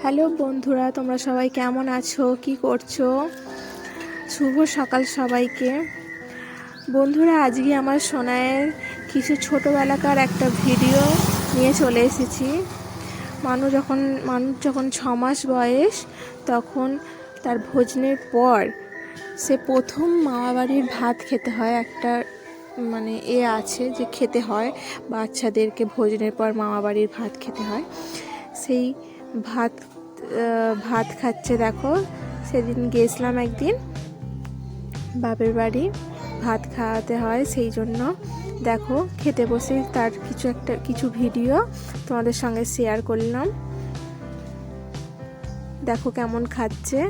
Hello বন্ধুরা, তোমরা সবাই কেমন আছো, কি করছো? শুভ সকাল সবাইকে। বন্ধুরা, আজকে আমার সোনায়ের কিছু ছোটোবেলাকার একটা ভিডিও নিয়ে চলে এসেছি। মানুষ যখন 6 মাস বয়স, তখন তার ভোজনের পর সে প্রথম মামাবাড়ির ভাত খেতে হয়। একটা আছে যে খেতে হয়, বাচ্চাদেরকে ভোজনের পর মামাবাড়ির ভাত খেতে হয়। সেই ভাত খাচ্ছে। দেখো, সেদিন গেছিলাম একদিন বাপের বাড়ি, ভাত খাওয়াতে হয়, সেই জন্য দেখো খেতে বসে তার কিছু ভিডিও তোমাদের সঙ্গে শেয়ার করলাম। দেখো কেমন খাচ্ছে।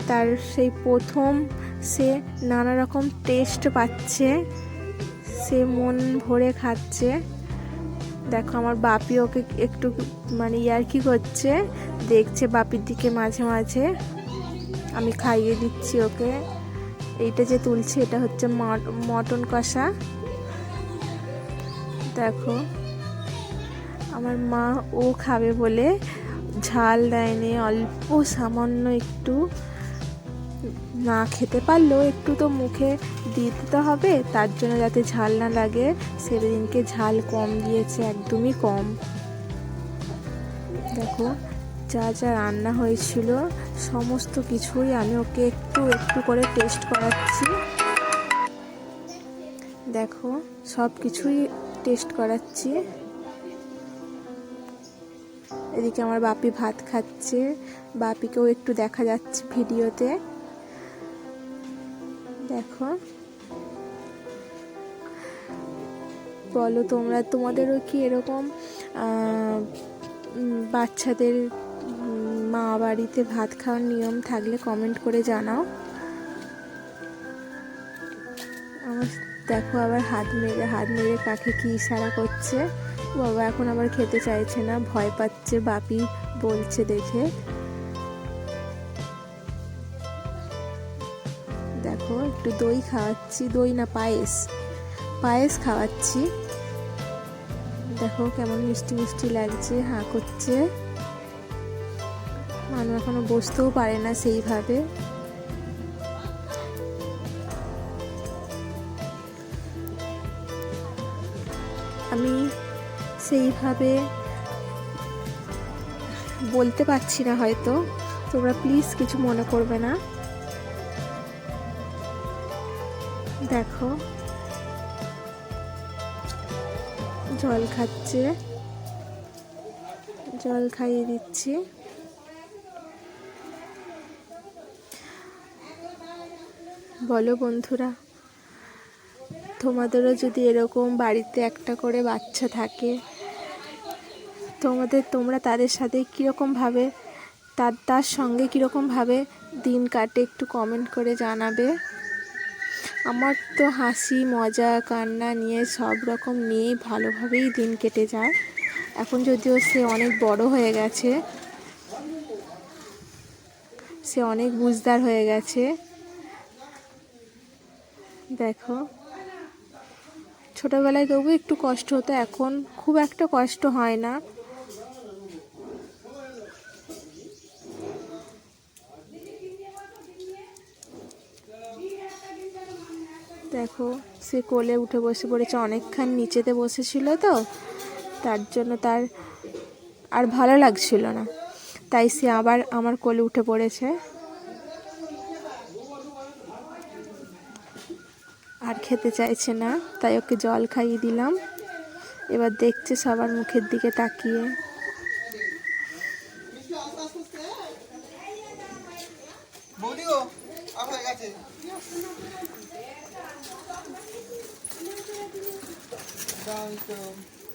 তার সেই প্রথম সে নানা রকম টেস্ট পাচ্ছে, সে মন ভরে খাচ্ছে। দেখো আমার বাপি ওকে একটু ইয়ার্কি করছে, দেখছে বাপির দিকে মাঝে মাঝে। আমি খাইয়ে দিচ্ছি ওকে। এইটা যে তুলছি এটা হচ্ছে মটন কষা। দেখো আমার মা ও খাবে বলে ঝাল দেয়নি, অল্প সামান্য একটু, না খেতে পারলেও একটু তো মুখে দিতে তো হবে, তার জন্য যাতে ঝাল না লাগে সেদিনকে ঝাল কম দিয়েছে, একদমই কম। দেখো যা যা রান্না হয়েছিল সমস্ত কিছুই আমি ওকে একটু একটু করে টেস্ট করাচ্ছি। দেখো সব কিছুই টেস্ট করাচ্ছি। এদিকে আমার বাপি ভাত খাচ্ছে, বাপিকেও একটু দেখা যাচ্ছে ভিডিওতে। দেখো, বলো তোমাদেরও কি এরকম বাচ্চাদের মা বাড়িতে ভাত খাওয়ার নিয়ম থাকলে কমেন্ট করে জানাও। আমার দেখো আবার হাত মেরে কাকে কি ইশারা করছে। বাবা এখন আবার খেতে চাইছে না, ভয় পাচ্ছে বাপি বলছে দেখে। দেখো একটু দই খাওয়াচ্ছি, দই না পায়েস খাওয়াচ্ছি। দেখো কেমন মিষ্টি মিষ্টি লাগছে, হাঁ করছে। মানুষ এখনো বসতেও পারে না সেইভাবে। আমি সেইভাবে বলতে পারছি না, হয়তো তোমরা প্লিজ কিছু মনে করবে না। দেখো জল খাচ্ছে, জল খাইয়ে দিচ্ছি। বলো বন্ধুরা, তোমাদেরও যদি এরকম বাড়িতে একটা করে বাচ্চা থাকে, তোমরা তাদের সাথে কীরকমভাবে তার সঙ্গে কীরকমভাবে দিন কাটে একটু কমেন্ট করে জানাবে। আমার তো হাসি মজা কান্না নিয়ে সব রকম নিয়েই ভালোভাবেই দিন কেটে যায়। এখন যদিও সে অনেক বড় হয়ে গেছে, সে অনেক বুঝদার হয়ে গেছে। দেখো ছোটোবেলায় তবু একটু কষ্ট হতো, এখন খুব একটা কষ্ট হয় না। দেখো সে কোলে উঠে বসে পড়েছে, অনেকক্ষণ নিচেতে বসেছিল তো, তার জন্য তার আর ভালো লাগছিল না, তাই সে আবার আমার কোলে উঠে পড়েছে। আর খেতে চাইছে না, তাই ওকে জল খাইয়ে দিলাম। এবার দেখছে সবার মুখের দিকে তাকিয়ে।